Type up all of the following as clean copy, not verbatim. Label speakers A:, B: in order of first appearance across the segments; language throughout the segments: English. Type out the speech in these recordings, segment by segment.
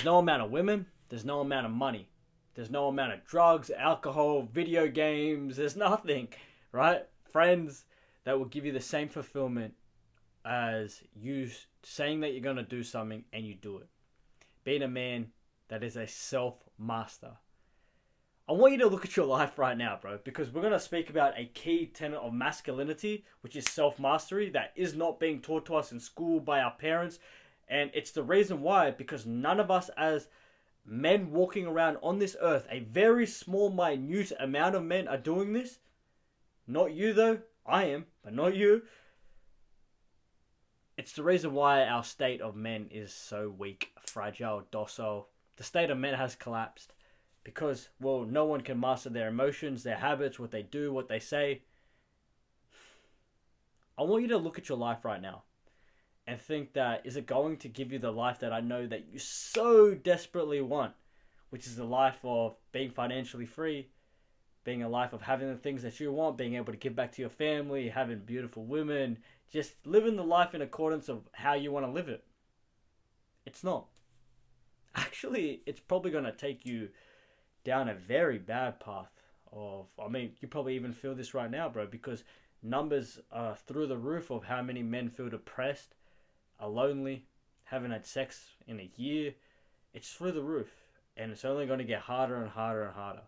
A: no amount of women, there's no amount of money, there's no amount of drugs, alcohol, video games, there's nothing, right? Friends that will give you the same fulfillment as you saying that you're going to do something and you do it. Being a man that is a self-master. I want you to look at your life right now, bro, because we're going to speak about a key tenet of masculinity, which is self-mastery, that is not being taught to us in school by our parents. And it's the reason why, because none of us as men walking around on this earth, a very small, minute amount of men are doing this. Not you, though. I am, but not you. It's the reason why our state of men is so weak, fragile, docile. The state of men has collapsed. Because, well, no one can master their emotions, their habits, what they do, what they say. I want you to look at your life right now and think that, is it going to give you the life that I know that you so desperately want? Which is the life of being financially free, being a life of having the things that you want, being able to give back to your family, having beautiful women, just living the life in accordance of how you want to live it. It's not. Actually, it's probably going to take you down a very bad path of, I mean, you probably even feel this right now, bro, because numbers are through the roof of how many men feel depressed, are lonely, haven't had sex in a year. It's through the roof, and it's only going to get harder and harder and harder.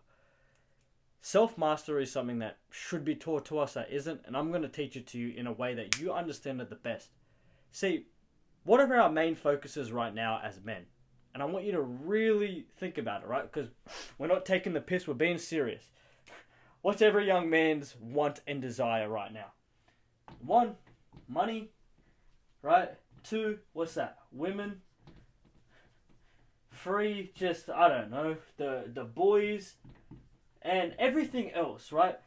A: Self-mastery is something that should be taught to us that isn't, and I'm going to teach it to you in a way that you understand it the best. See, what are our main focuses right now as men? And I want you to really think about it, right? Because we're not taking the piss, we're being serious. What's every young man's want and desire right now? 1, money, right? 2, what's that? Women. 3, just, I don't know, the boys and everything else, right?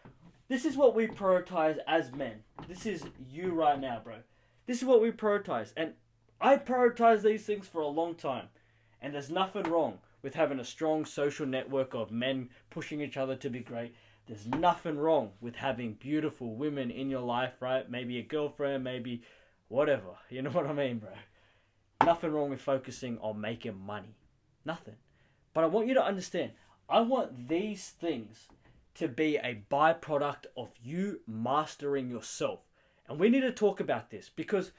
A: This is what we prioritize as men. This is you right now, bro. This is what we prioritize. And I prioritize these things for a long time. And there's nothing wrong with having a strong social network of men pushing each other to be great. There's nothing wrong with having beautiful women in your life, right? Maybe a girlfriend, maybe whatever. You know what I mean, bro? Nothing wrong with focusing on making money. Nothing. But I want you to understand, I want these things to be a byproduct of you mastering yourself. And we need to talk about this because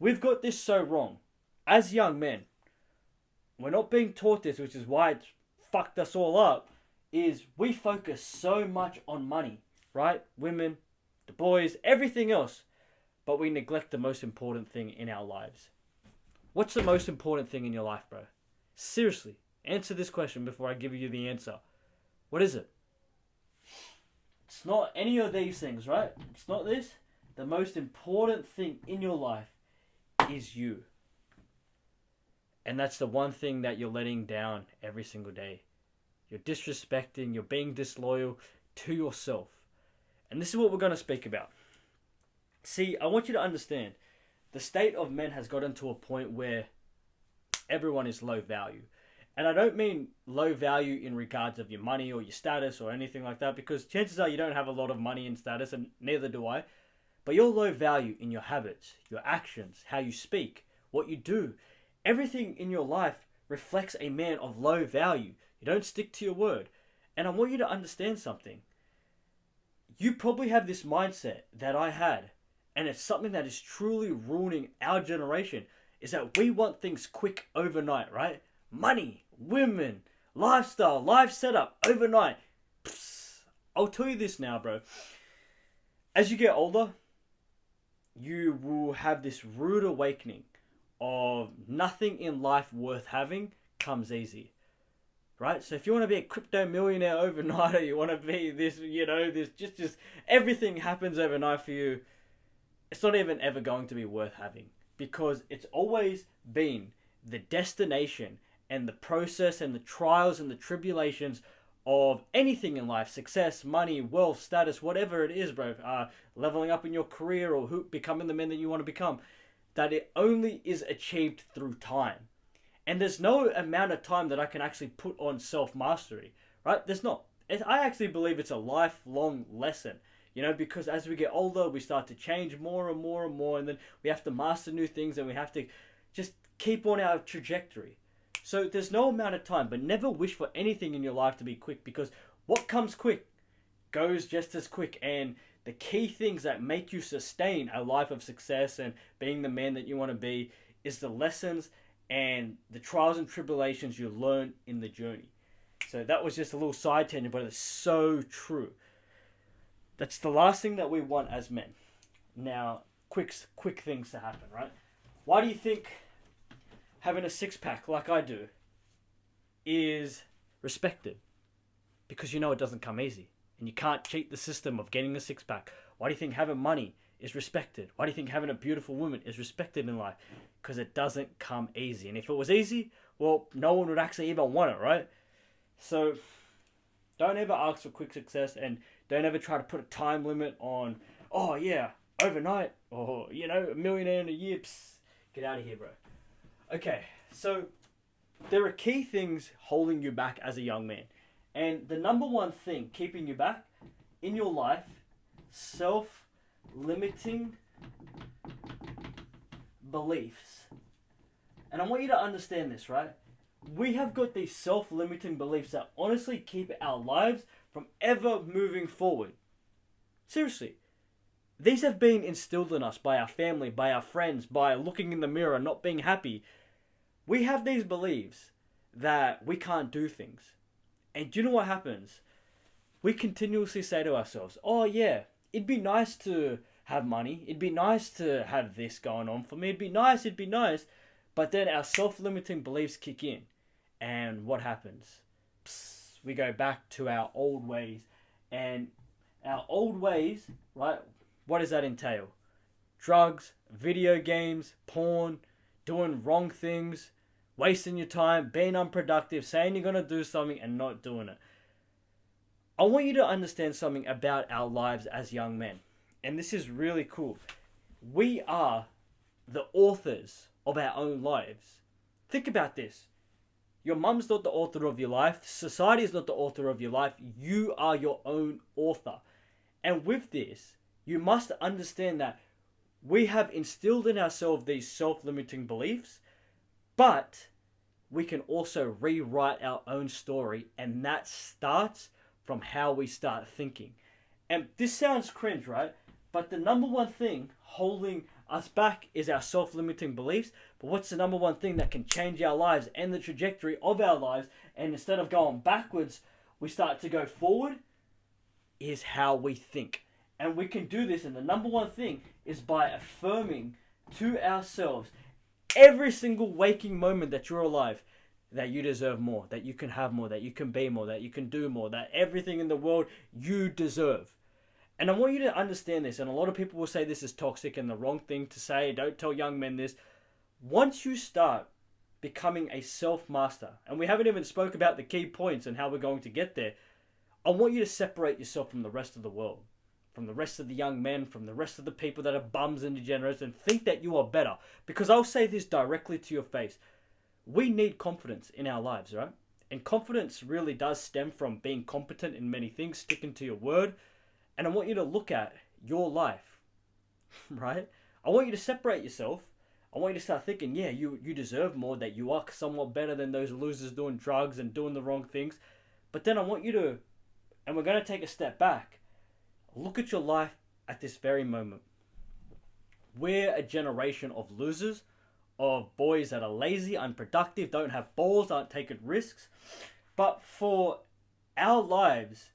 A: we've got this so wrong. As young men, we're not being taught this, which is why it's fucked us all up, is we focus so much on money, right? Women, the boys, everything else. But we neglect the most important thing in our lives. What's the most important thing in your life, bro? Seriously, answer this question before I give you the answer. What is it? It's not any of these things, right? It's not this. The most important thing in your life is you. And that's the one thing that you're letting down every single day. You're disrespecting, you're being disloyal to yourself. And this is what we're going to speak about. See, I want you to understand, the state of men has gotten to a point where everyone is low value. And I don't mean low value in regards of your money or your status or anything like that, because chances are you don't have a lot of money and status, and neither do I. But you're low value in your habits, your actions, how you speak, what you do. Everything in your life reflects a man of low value. You don't stick to your word. And I want you to understand something. You probably have this mindset that I had, and it's something that is truly ruining our generation, is that we want things quick overnight, right? Money, women, lifestyle, life setup, overnight. Psst. I'll tell you this now, bro. As you get older, you will have this rude awakening of nothing in life worth having comes easy, right? So if you want to be a crypto millionaire overnight, or you want to be this, this just everything happens overnight for you, it's not even ever going to be worth having, because it's always been the destination and the process and the trials and the tribulations of anything in life, success, money, wealth, status, whatever it is, bro, leveling up in your career or becoming the man that you want to become, that it only is achieved through time. And there's no amount of time that I can actually put on self-mastery, right? There's not. I actually believe it's a lifelong lesson, because as we get older, we start to change more and more and more, and then we have to master new things, and we have to just keep on our trajectory. So there's no amount of time, but never wish for anything in your life to be quick, because what comes quick goes just as quick. And the key things that make you sustain a life of success and being the man that you want to be is the lessons and the trials and tribulations you learn in the journey. So that was just a little side tangent, but it's so true. That's the last thing that we want as men. Now, quick things to happen, right? Why do you think having a six-pack like I do is respected? Because you know it doesn't come easy. And you can't cheat the system of getting a six-pack. Why do you think having money is respected? Why do you think having a beautiful woman is respected in life? Because it doesn't come easy. And if it was easy, well, no one would actually even want it, right? So don't ever ask for quick success, and don't ever try to put a time limit on, oh yeah, overnight, or, you know, a millionaire in a year. Psst, get out of here, bro. Okay, so there are key things holding you back as a young man. And the number one thing keeping you back in your life, self-limiting beliefs. And I want you to understand this, right? We have got these self-limiting beliefs that honestly keep our lives from ever moving forward. Seriously. These have been instilled in us by our family, by our friends, by looking in the mirror, not being happy. We have these beliefs that we can't do things. And do you know what happens? We continuously say to ourselves, oh yeah, it'd be nice to have money. It'd be nice to have this going on for me. It'd be nice. But then our self-limiting beliefs kick in. And what happens? Psst, we go back to our old ways. And our old ways, right? What does that entail? Drugs, video games, porn, doing wrong things, wasting your time, being unproductive, saying you're going to do something and not doing it. I want you to understand something about our lives as young men. And this is really cool. We are the authors of our own lives. Think about this. Your mum's not the author of your life. Society is not the author of your life. You are your own author. And with this, you must understand that we have instilled in ourselves these self-limiting beliefs, but we can also rewrite our own story, and that starts from how we start thinking. And this sounds cringe, right? But the number one thing holding us back is our self-limiting beliefs. But what's the number one thing that can change our lives and the trajectory of our lives? And instead of going backwards, we start to go forward, is how we think. And we can do this, and the number one thing is by affirming to ourselves every single waking moment that you're alive, that you deserve more, that you can have more, that you can be more, that you can do more, that everything in the world you deserve. And I want you to understand this, and a lot of people will say this is toxic and the wrong thing to say, don't tell young men this. Once you start becoming a self-master, and we haven't even spoke about the key points and how we're going to get there, I want you to separate yourself from the rest of the world, from the rest of the young men, from the rest of the people that are bums and degenerates, and think that you are better. Because I'll say this directly to your face. We need confidence in our lives, right? And confidence really does stem from being competent in many things, sticking to your word. And I want you to look at your life, right? I want you to separate yourself. I want you to start thinking, yeah, you deserve more, that you are somewhat better than those losers doing drugs and doing the wrong things. But then I want you to, and we're going to take a step back, look at your life at this very moment. We're a generation of losers, of boys that are lazy, unproductive, don't have balls, aren't taking risks. But for our lives,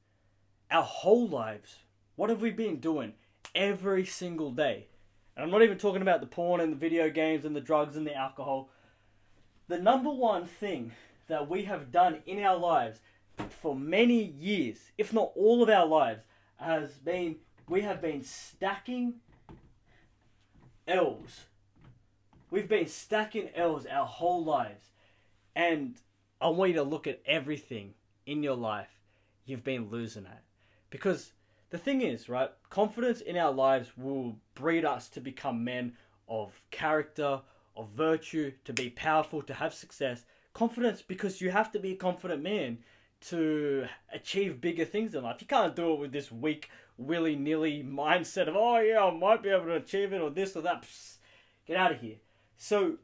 A: our whole lives, what have we been doing every single day? And I'm not even talking about the porn and the video games and the drugs and the alcohol. The number one thing that we have done in our lives for many years, if not all of our lives, has been, we have been stacking L's. We've been stacking L's our whole lives. And I want you to look at everything in your life you've been losing at. Because the thing is, right, confidence in our lives will breed us to become men of character, of virtue, to be powerful, to have success. Confidence, because you have to be a confident man to achieve bigger things in life. You can't do it with this weak, willy-nilly mindset of, oh yeah, I might be able to achieve it, or this or that. Psst, get out of here. So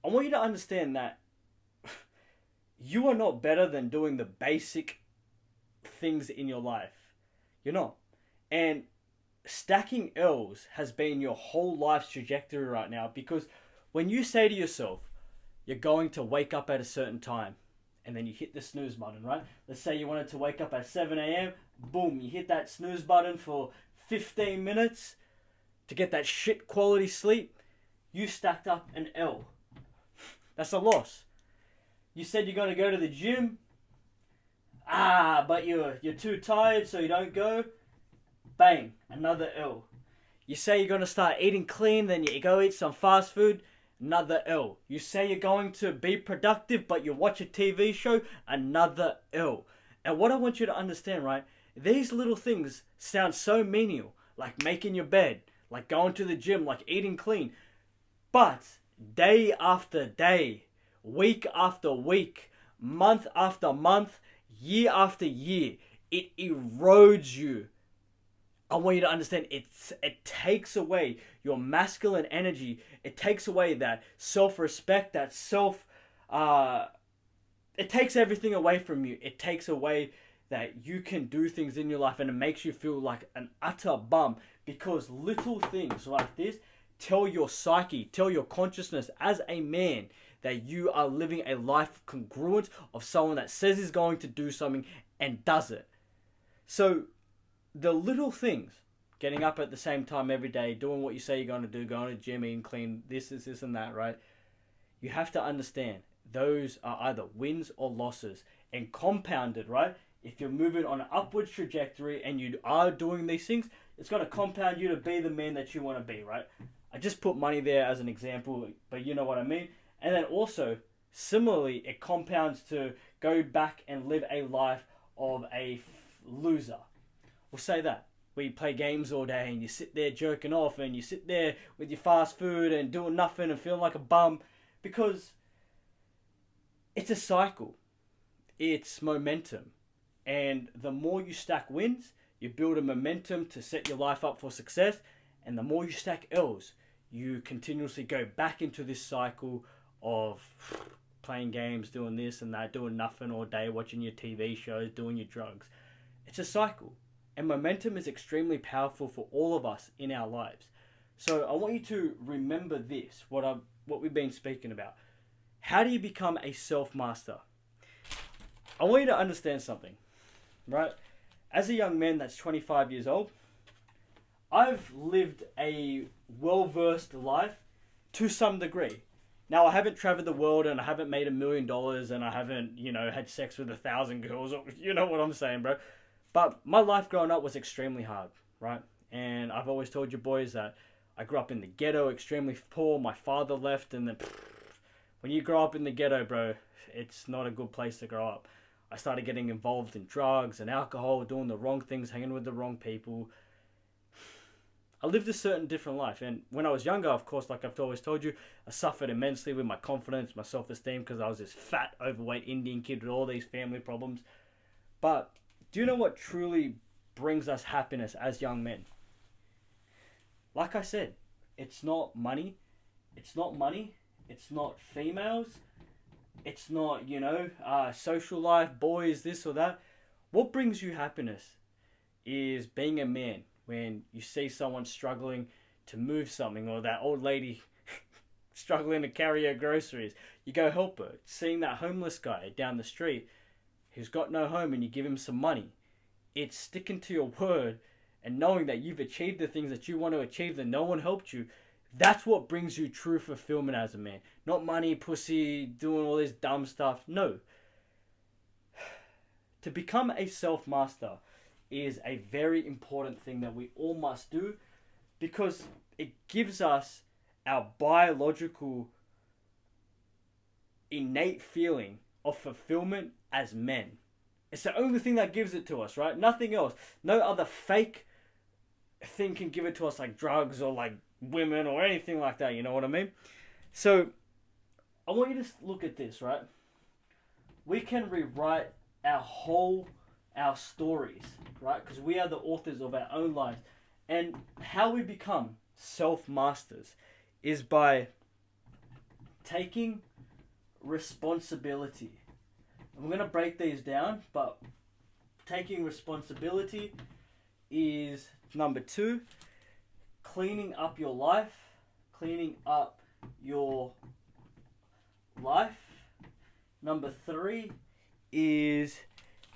A: I want you to understand that you are not better than doing the basic things in your life. You're not. And stacking L's has been your whole life's trajectory right now, because when you say to yourself, you're going to wake up at a certain time, and then you hit the snooze button, right? Let's say you wanted to wake up at 7 a.m. Boom, you hit that snooze button for 15 minutes to get that shit quality sleep. You stacked up an L. That's a loss. You said you're going to go to the gym. But you're too tired, so you don't go. Bang, another L. You say you're going to start eating clean, then you go eat some fast food. Another L. You say you're going to be productive, but you watch a TV show. Another L. And what I want you to understand, right? These little things sound so menial, like making your bed, like going to the gym, like eating clean. But day after day, week after week, month after month, year after year, it erodes you. I want you to understand it takes away your masculine energy. It takes away that self-respect, that it takes everything away from you. It takes away that you can do things in your life, and it makes you feel like an utter bum, because little things like this tell your psyche, tell your consciousness as a man that you are living a life congruent of someone that says he's going to do something and does it. So the little things, getting up at the same time every day, doing what you say you're going to do, going to the gym, eating clean, this, and that, right? You have to understand those are either wins or losses, and compounded, right? If you're moving on an upwards trajectory and you are doing these things, it's going to compound you to be the man that you want to be, right? I just put money there as an example, but you know what I mean. And then also, similarly, it compounds to go back and live a life of a loser. We'll say that. Where you play games all day and you sit there jerking off and you sit there with your fast food and doing nothing and feeling like a bum, because it's a cycle. It's momentum. And the more you stack wins, you build a momentum to set your life up for success. And the more you stack L's, you continuously go back into this cycle of playing games, doing this and that, doing nothing all day, watching your TV shows, doing your drugs. It's a cycle. And momentum is extremely powerful for all of us in our lives. So I want you to remember this, what we've been speaking about. How do you become a self-master? I want you to understand something, right? As a young man that's 25 years old, I've lived a well-versed life to some degree. Now, I haven't traveled the world and I haven't made $1 million and I haven't, had sex with 1,000 girls. You know what I'm saying, bro? But my life growing up was extremely hard, right? And I've always told you boys that I grew up in the ghetto, extremely poor. My father left, and then when you grow up in the ghetto, bro, it's not a good place to grow up. I started getting involved in drugs and alcohol, doing the wrong things, hanging with the wrong people. I lived a certain different life. And when I was younger, of course, like I've always told you, I suffered immensely with my confidence, my self-esteem, because I was this fat, overweight Indian kid with all these family problems. But do you know what truly brings us happiness as young men? Like I said, it's not money. It's not money. It's not females. It's not, social life, boys, this or that. What brings you happiness is being a man. When you see someone struggling to move something, or that old lady struggling to carry her groceries, you go help her. Seeing that homeless guy down the street who's got no home and you give him some money. It's sticking to your word and knowing that you've achieved the things that you want to achieve, that no one helped you. That's what brings you true fulfillment as a man. Not money, pussy, doing all this dumb stuff. No. To become a self-master is a very important thing that we all must do, because it gives us our biological innate feeling of fulfillment as men. It's the only thing that gives it to us, right? Nothing else. No other fake thing can give it to us, like drugs or like women or anything like that, you know what I mean? So I want you to look at this, right? We can rewrite our stories, right? Because we are the authors of our own lives. And how we become self-masters is by taking responsibility I'm going to break these down, but taking responsibility is number 2. Cleaning up your life. Cleaning up your life. Number 3 is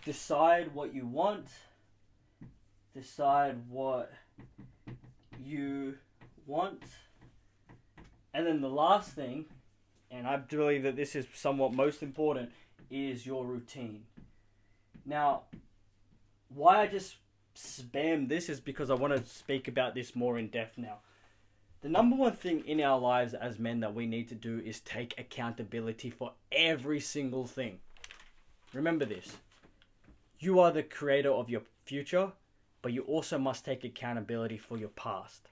A: decide what you want. Decide what you want. And then the last thing, and I believe that this is somewhat most important, is your routine. Now, why I just spam this is because I want to speak about this more in depth now. The number one thing in our lives as men that we need to do is take accountability for every single thing. Remember this. You are the creator of your future, but you also must take accountability for your past.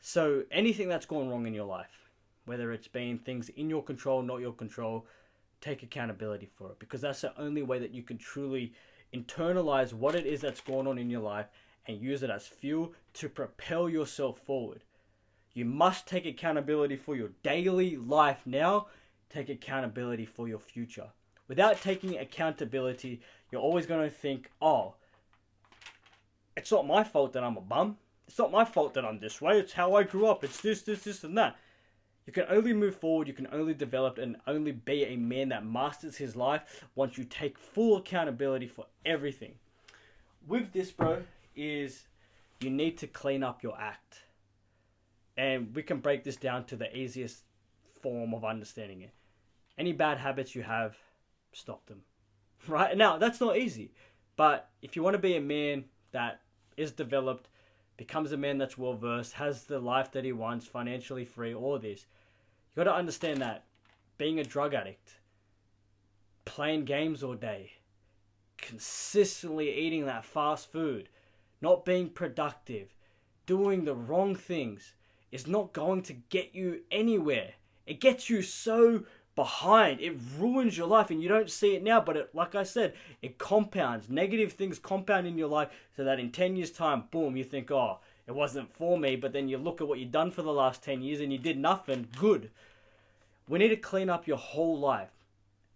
A: So anything that's gone wrong in your life, whether it's been things in your control, not your control, take accountability for it, because that's the only way that you can truly internalize what it is that's going on in your life and use it as fuel to propel yourself forward. You must take accountability for your daily life now. Take accountability for your future. Without taking accountability, you're always going to think, oh, it's not my fault that I'm a bum. It's not my fault that I'm this way. It's how I grew up. It's this, and that. You can only move forward, you can only develop and only be a man that masters his life once you take full accountability for everything. With this, bro, is you need to clean up your act. And we can break this down to the easiest form of understanding it. Any bad habits you have, stop them. Right? Now, that's not easy. But if you want to be a man that is developed, becomes a man that's well-versed, has the life that he wants, financially free, all this, you got to understand that being a drug addict, playing games all day, consistently eating that fast food, not being productive, doing the wrong things is not going to get you anywhere. It gets you so behind. It ruins your life, and you don't see it now, but it, like I said, it compounds. Negative things compound in your life so that in 10 years' time, boom, you think, oh, it wasn't for me, but then you look at what you've done for the last 10 years and you did nothing good. We need to clean up your whole life.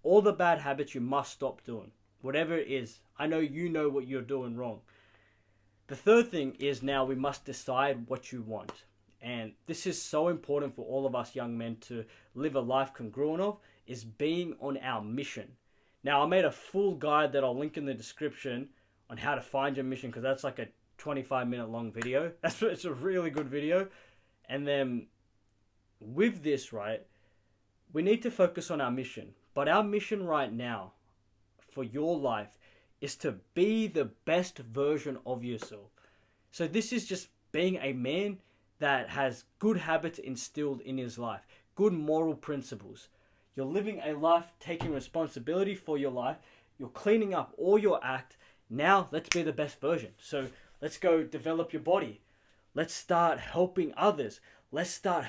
A: All the bad habits you must stop doing. Whatever it is. I know you know what you're doing wrong. The third thing is now we must decide what you want. And this is so important for all of us young men to live a life congruent of, is being on our mission. Now, I made a full guide that I'll link in the description on how to find your mission, because that's like a 25-minute long video. It's a really good video. And then with this, right, we need to focus on our mission. But our mission right now for your life is to be the best version of yourself. So this is just being a man that has good habits instilled in his life, good moral principles. You're living a life taking responsibility for your life. You're cleaning up all your act. Now let's be the best version. So let's go develop your body. Let's start helping others. Let's start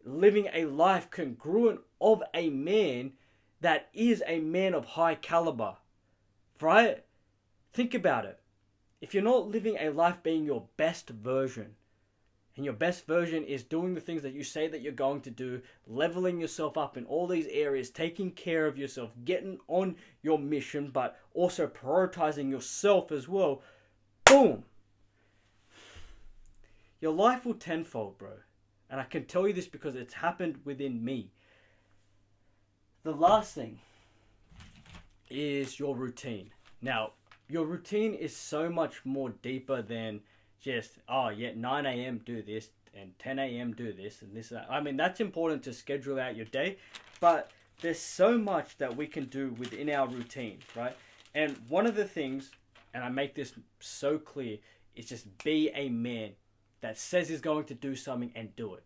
A: living a life congruent of a man that is a man of high caliber. Right? Think about it. If you're not living a life being your best version, and your best version is doing the things that you say that you're going to do, leveling yourself up in all these areas, taking care of yourself, getting on your mission, but also prioritizing yourself as well, boom. Your life will tenfold, bro. And I can tell you this because it's happened within me. The last thing is your routine. Now, your routine is so much more deeper than just, 9 a.m. do this, and 10 a.m. do this, and this and that. I mean, that's important to schedule out your day, but there's so much that we can do within our routine, right? And one of the things, and I make this so clear, is just be a man that says he's going to do something and do it.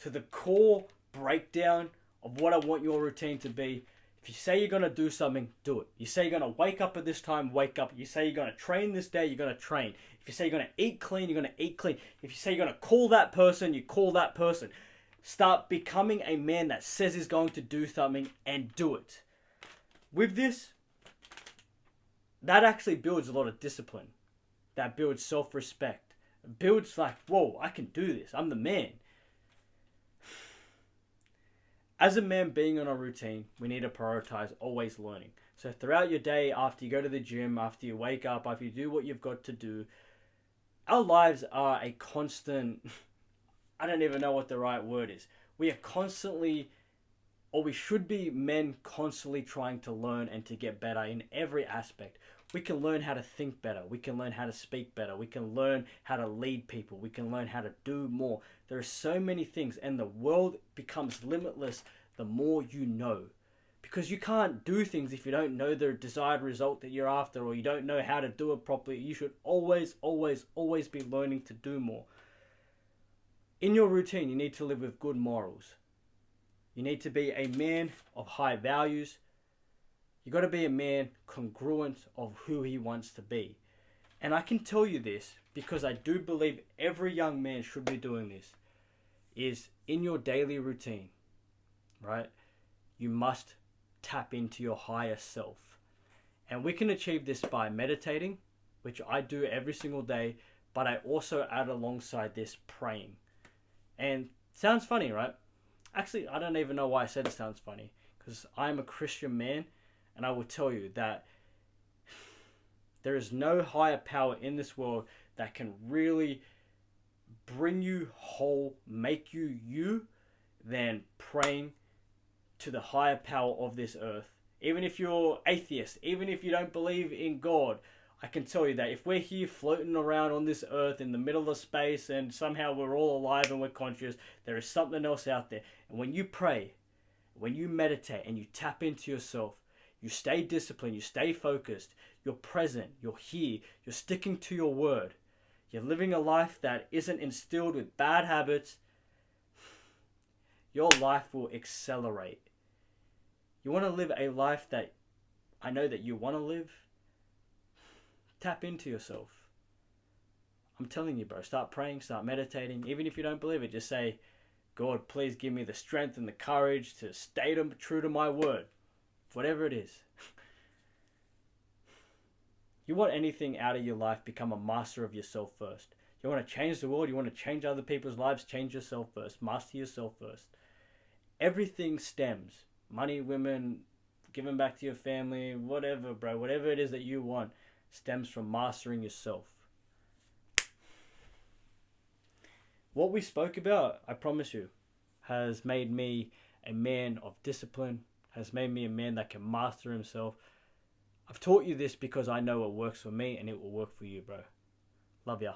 A: To the core breakdown of what I want your routine to be. If you say you're going to do something, do it. You say you're going to wake up at this time, wake up. You say you're going to train this day, you're going to train. If you say you're going to eat clean, you're going to eat clean. If you say you're going to call that person, you call that person. Start becoming a man that says he's going to do something and do it. With this, that actually builds a lot of discipline. That builds self-respect. It builds like, whoa, I can do this. I'm the man. As a man being on a routine, we need to prioritize always learning. So throughout your day, after you go to the gym, after you wake up, after you do what you've got to do, our lives are a constant, I don't even know what the right word is. We are constantly, or we should be men constantly trying to learn and to get better in every aspect. We can learn how to think better. We can learn how to speak better. We can learn how to lead people. We can learn how to do more. There are so many things, and the world becomes limitless the more you know. Because you can't do things if you don't know the desired result that you're after, or you don't know how to do it properly. You should always, always, always be learning to do more. In your routine, you need to live with good morals. You need to be a man of high values. You got to be a man congruent of who he wants to be. And I can tell you this because I do believe every young man should be doing this. Is in your daily routine, right? You must tap into your higher self. And we can achieve this by meditating, which I do every single day, but I also add alongside this praying. And sounds funny, right? Actually, I don't even know why I said it sounds funny, because I'm a Christian man, and I will tell you that there is no higher power in this world that can really bring you whole, make you you, than praying to the higher power of this earth. Even if you're atheist, even if you don't believe in God, I can tell you that if we're here floating around on this earth in the middle of space and somehow we're all alive and we're conscious, there is something else out there. And when you pray, when you meditate and you tap into yourself, you stay disciplined, you stay focused, you're present, you're here, you're sticking to your word, you're living a life that isn't instilled with bad habits, your life will accelerate. You want to live a life that I know that you want to live? Tap into yourself. I'm telling you, bro. Start praying, start meditating. Even if you don't believe it, just say, God, please give me the strength and the courage to stay true to my word. Whatever it is. You want anything out of your life, become a master of yourself first. You want to change the world, you want to change other people's lives, change yourself first. Master yourself first. Everything stems. Money, women, giving back to your family, whatever, bro. Whatever it is that you want stems from mastering yourself. What we spoke about, I promise you, has made me a man of discipline, has made me a man that can master himself. I've taught you this because I know it works for me and it will work for you, bro. Love ya.